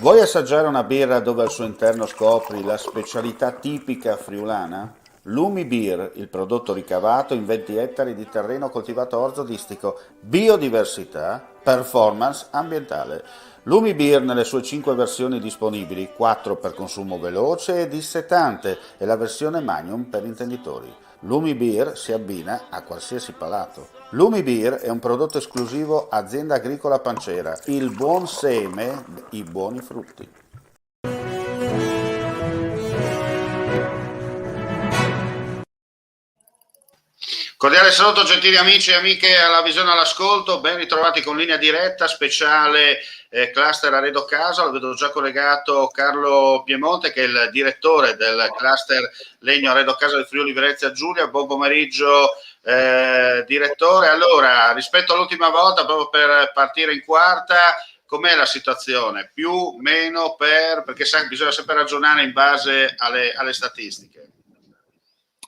Vuoi assaggiare una birra dove al suo interno scopri la specialità tipica friulana? Lumi Beer, il prodotto ricavato in 20 ettari di terreno coltivato orzodistico, biodiversità, performance ambientale. Lumi Beer nelle sue 5 versioni disponibili, 4 per consumo veloce e dissetante e la versione Magnum per intenditori. Lumi Beer si abbina a qualsiasi palato. Lumi Beer è un prodotto esclusivo Azienda Agricola Pancera, il buon seme, i buoni frutti. Cordiale saluto gentili amici e amiche alla visione all'ascolto, ben ritrovati con linea diretta speciale cluster Arredo Casa. Lo vedo già collegato Carlo Piemonte che è il direttore del cluster Legno Arredo Casa del Friuli Venezia Giulia. Buon pomeriggio direttore. Allora, rispetto all'ultima volta, proprio per partire in quarta, com'è la situazione? Più, meno, perché sai, bisogna sempre ragionare in base alle statistiche.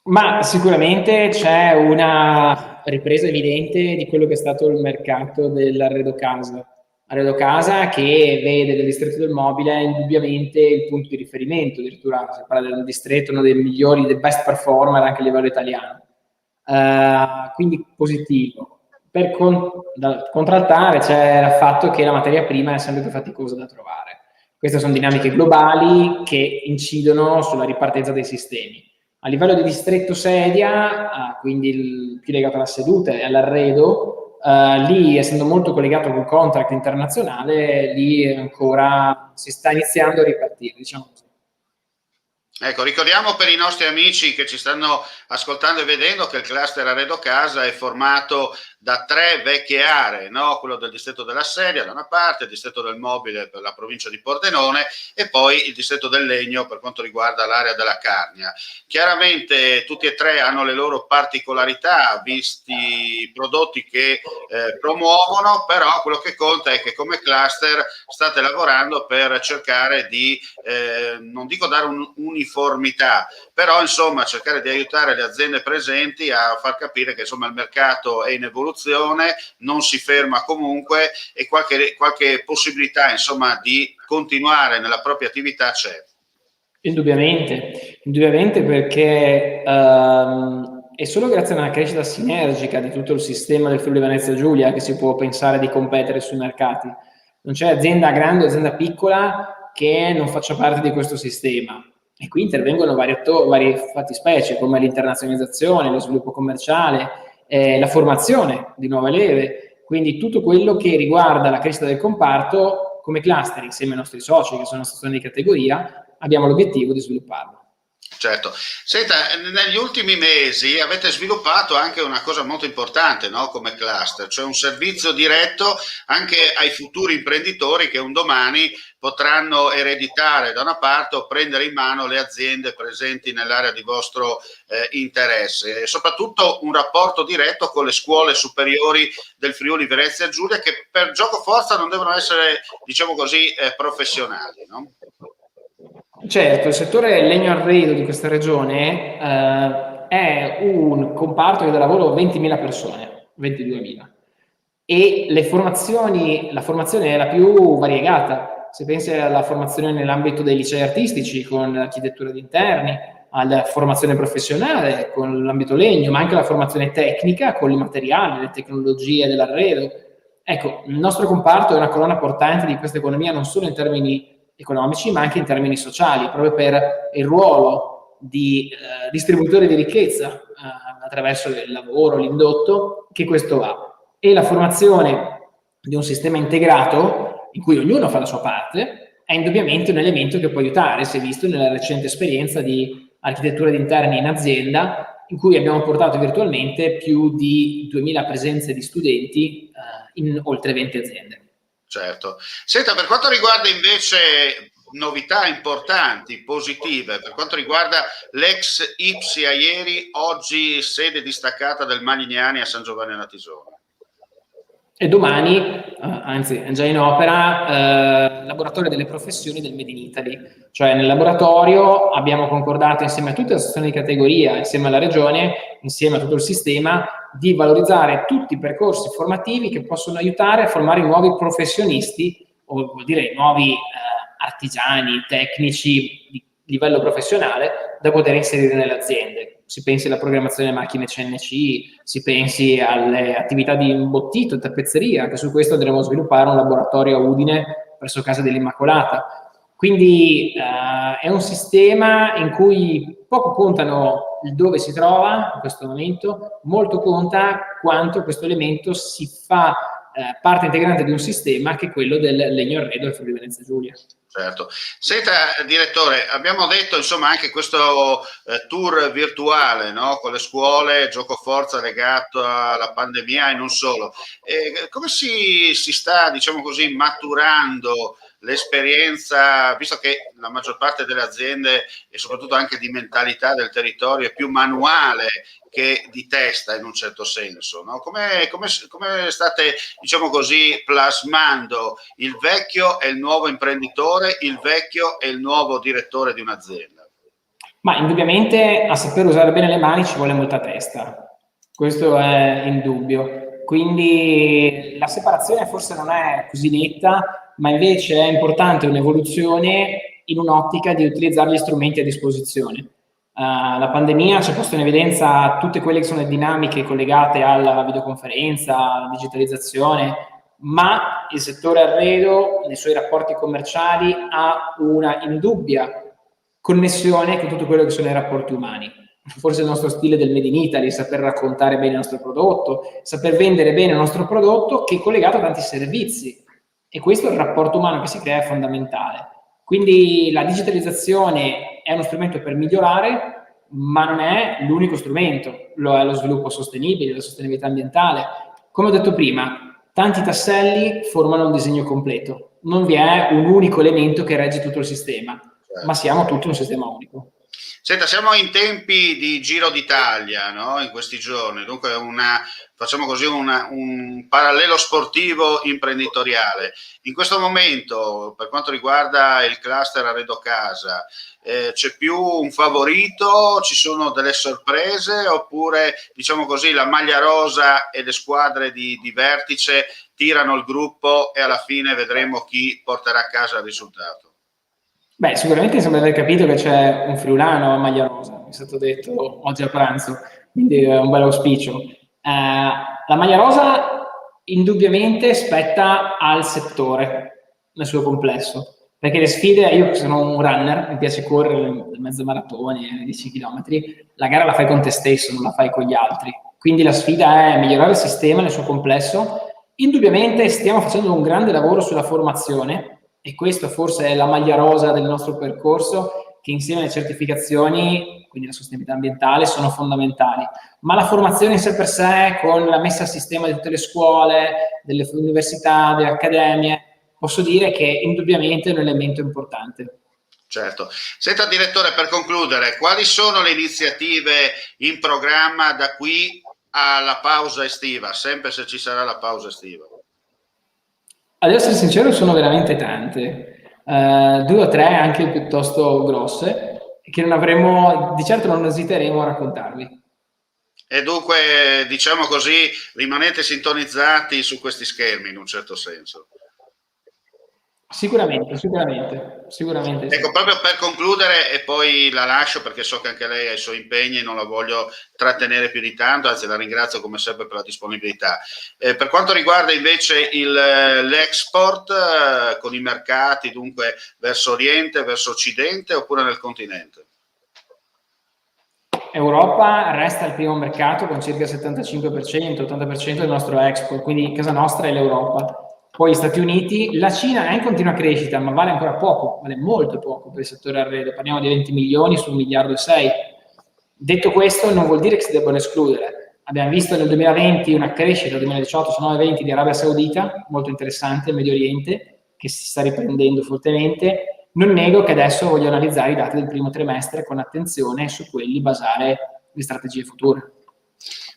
Ma sicuramente c'è una ripresa evidente di quello che è stato il mercato dell'arredo casa. Arredo casa che vede del distretto del mobile indubbiamente il punto di riferimento, addirittura si parla del distretto, uno dei migliori, dei best performer anche a livello italiano. Quindi positivo. Per contraltare c'è il fatto che la materia prima è sempre più faticosa da trovare. Queste sono dinamiche globali che incidono sulla ripartenza dei sistemi. A livello di distretto sedia, quindi più legato alla seduta e all'arredo, lì essendo molto collegato col contract internazionale, lì ancora si sta iniziando a ripartire, diciamo così. Ecco, ricordiamo per i nostri amici che ci stanno ascoltando e vedendo che il cluster Arredo Casa è formato da 3 vecchie aree, no? Quello del distretto della Sedia da una parte, il distretto del mobile per la provincia di Pordenone e poi il distretto del legno per quanto riguarda l'area della Carnia. Chiaramente tutti e tre hanno le loro particolarità, visti i prodotti che promuovono, però quello che conta è che come cluster state lavorando per cercare di, non dico dare un'uniformità, però insomma cercare di aiutare le aziende presenti a far capire che insomma il mercato è in evoluzione, non si ferma comunque e qualche possibilità insomma di continuare nella propria attività c'è. Indubbiamente perché è solo grazie a una crescita sinergica di tutto il sistema del Friuli Venezia Giulia che si può pensare di competere sui mercati. Non c'è azienda grande o azienda piccola che non faccia parte di questo sistema. E qui intervengono vari fattispecie come l'internazionalizzazione, lo sviluppo commerciale, la formazione di nuove leve, quindi tutto quello che riguarda la crescita del comparto come cluster insieme ai nostri soci che sono stazioni di categoria abbiamo l'obiettivo di svilupparlo. Certo. Senta, negli ultimi mesi avete sviluppato anche una cosa molto importante, no? Come cluster, cioè un servizio diretto anche ai futuri imprenditori che un domani potranno ereditare da una parte o prendere in mano le aziende presenti nell'area di vostro interesse e soprattutto un rapporto diretto con le scuole superiori del Friuli Venezia Giulia che per gioco forza non devono essere, diciamo così, professionali, no? Certo, il settore legno arredo di questa regione è un comparto che dà lavoro a 20.000 persone, 22.000. E la formazione è la più variegata. Se pensi alla formazione nell'ambito dei licei artistici con l'architettura di interni, alla formazione professionale con l'ambito legno, ma anche la formazione tecnica con i materiali, le tecnologie dell'arredo. Ecco, il nostro comparto è una colonna portante di questa economia non solo in termini economici, ma anche in termini sociali, proprio per il ruolo di distributore di ricchezza attraverso il lavoro, l'indotto, che questo ha. E la formazione di un sistema integrato, in cui ognuno fa la sua parte, è indubbiamente un elemento che può aiutare. Si è visto nella recente esperienza di architettura di interni in azienda, in cui abbiamo portato virtualmente più di 2.000 presenze di studenti in oltre 20 aziende. Certo. Senta, per quanto riguarda invece novità importanti, positive, per quanto riguarda l'ex Ipsi Aieri, oggi sede distaccata del Maglignani a San Giovanni a Natisone. E domani, anzi è già in opera, laboratorio delle professioni del Made in Italy. Cioè nel laboratorio abbiamo concordato insieme a tutte le associazioni di categoria, insieme alla regione, insieme a tutto il sistema, di valorizzare tutti i percorsi formativi che possono aiutare a formare nuovi professionisti, o vuol dire nuovi artigiani, tecnici di livello professionale da poter inserire nelle aziende. Si pensi alla programmazione delle macchine CNC, si pensi alle attività di imbottito e tappezzeria, che su questo andremo a sviluppare un laboratorio a Udine presso Casa dell'Immacolata. Quindi è un sistema in cui poco contano il dove si trova in questo momento, molto conta quanto questo elemento si fa parte integrante di un sistema che è quello del legno arredo del Friuli Venezia Giulia. Certo. Senta, direttore, abbiamo detto insomma anche questo tour virtuale, no? Con le scuole, gioco forza legato alla pandemia e non solo. Come si sta, diciamo così, maturando l'esperienza, visto che la maggior parte delle aziende e soprattutto anche di mentalità del territorio è più manuale che di testa in un certo senso, no? Come state, diciamo così, plasmando il vecchio e il nuovo imprenditore, il vecchio e il nuovo direttore di un'azienda? Ma indubbiamente a saper usare bene le mani ci vuole molta testa, questo è indubbio. Quindi la separazione forse non è così netta, ma invece è importante un'evoluzione in un'ottica di utilizzare gli strumenti a disposizione. La pandemia ci ha posto in evidenza tutte quelle che sono le dinamiche collegate alla videoconferenza, alla digitalizzazione, ma il settore arredo nei suoi rapporti commerciali ha una indubbia connessione con tutto quello che sono i rapporti umani. Forse il nostro stile del Made in Italy, saper raccontare bene il nostro prodotto, saper vendere bene il nostro prodotto, che è collegato a tanti servizi. E questo, il rapporto umano che si crea, è fondamentale. Quindi la digitalizzazione è uno strumento per migliorare, ma non è l'unico strumento. Lo è lo sviluppo sostenibile, la sostenibilità ambientale. Come ho detto prima, tanti tasselli formano un disegno completo. Non vi è un unico elemento che regge tutto il sistema, ma siamo tutti un sistema unico. Senta, siamo in tempi di Giro d'Italia, no? In questi giorni, dunque facciamo così un parallelo sportivo imprenditoriale. In questo momento, per quanto riguarda il cluster Arredo Casa, c'è più un favorito, ci sono delle sorprese, oppure, diciamo così, la maglia rosa e le squadre di vertice tirano il gruppo e alla fine vedremo chi porterà a casa il risultato? Beh, sicuramente sembra aver capito che c'è un friulano a maglia rosa, mi è stato detto oggi a pranzo, quindi è un bel auspicio. La maglia rosa indubbiamente spetta al settore nel suo complesso, perché le sfide, io sono un runner, mi piace correre mezzo maratoni, 10 km, la gara la fai con te stesso, non la fai con gli altri, quindi la sfida è migliorare il sistema nel suo complesso. Indubbiamente stiamo facendo un grande lavoro sulla formazione, e questo forse è la maglia rosa del nostro percorso, che insieme alle certificazioni, quindi la sostenibilità ambientale, sono fondamentali. Ma la formazione in sé per sé, con la messa a sistema di tutte le scuole, delle università, delle accademie, posso dire che indubbiamente è un elemento importante. Certo. Senta, direttore, per concludere, quali sono le iniziative in programma da qui alla pausa estiva, sempre se ci sarà la pausa estiva? Ad essere sincero, sono veramente tante, 2 o 3 anche piuttosto grosse, che non avremo, di certo non esiteremo a raccontarvi. E dunque, diciamo così, rimanete sintonizzati su questi schermi in un certo senso. Sicuramente sì. Ecco, proprio per concludere, e poi la lascio perché so che anche lei ha i suoi impegni e non la voglio trattenere più di tanto, anzi la ringrazio come sempre per la disponibilità. Per quanto riguarda invece l'export con i mercati, dunque verso Oriente, verso Occidente oppure nel continente? Europa resta il primo mercato con circa il 75%, 80% del nostro export, quindi casa nostra è l'Europa. Poi gli Stati Uniti, la Cina è in continua crescita, ma vale ancora poco, vale molto poco per il settore arredo, parliamo di 20 milioni su 1,6 miliardi. Detto questo, non vuol dire che si debbano escludere. Abbiamo visto nel 2020 una crescita, 2018-19-20 di Arabia Saudita, molto interessante, Medio Oriente, che si sta riprendendo fortemente. Non nego che adesso voglio analizzare i dati del primo trimestre con attenzione e su quelli basare le strategie future.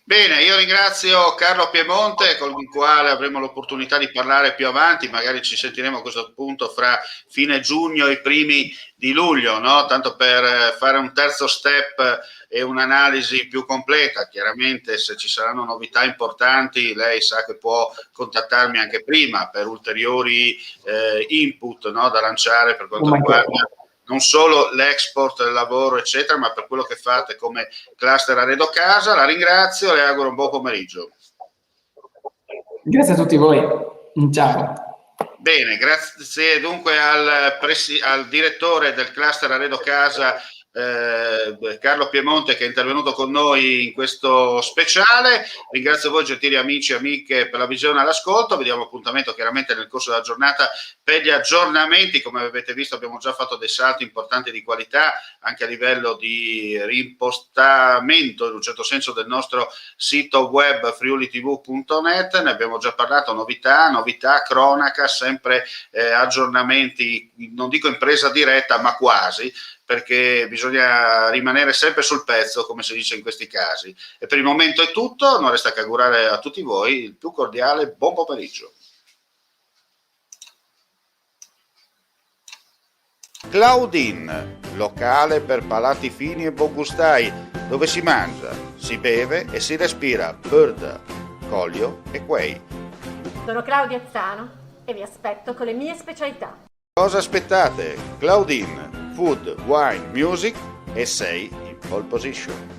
Bene, io ringrazio Carlo Piemonte, con il quale avremo l'opportunità di parlare più avanti, magari ci sentiremo a questo punto fra fine giugno e i primi di luglio, no? Tanto per fare un terzo step e un'analisi più completa. Chiaramente se ci saranno novità importanti, lei sa che può contattarmi anche prima per ulteriori input, no? Da lanciare per quanto riguarda non solo l'export, il lavoro, eccetera, ma per quello che fate come cluster Arredo Casa. La ringrazio, le auguro un buon pomeriggio. Grazie a tutti voi. Ciao. Bene, grazie dunque al direttore del cluster Arredo Casa, Carlo Piemonte, che è intervenuto con noi in questo speciale. Ringrazio voi gentili amici e amiche per la visione e l'ascolto. Vediamo appuntamento chiaramente nel corso della giornata per gli aggiornamenti. Come avete visto abbiamo già fatto dei salti importanti di qualità anche a livello di rimpostamento in un certo senso del nostro sito web friulitv.net. Ne abbiamo già parlato, novità, cronaca, sempre aggiornamenti, non dico in presa diretta ma quasi, perché bisogna rimanere sempre sul pezzo, come si dice in questi casi. E per il momento è tutto, non resta che augurare a tutti voi il più cordiale buon pomeriggio. Claudine, locale per palati fini e buongustai, dove si mangia, si beve e si respira bird, Collio e Quay. Sono Claudia Zano e vi aspetto con le mie specialità. Cosa aspettate? Claudine, food, wine, music e sei in pole position.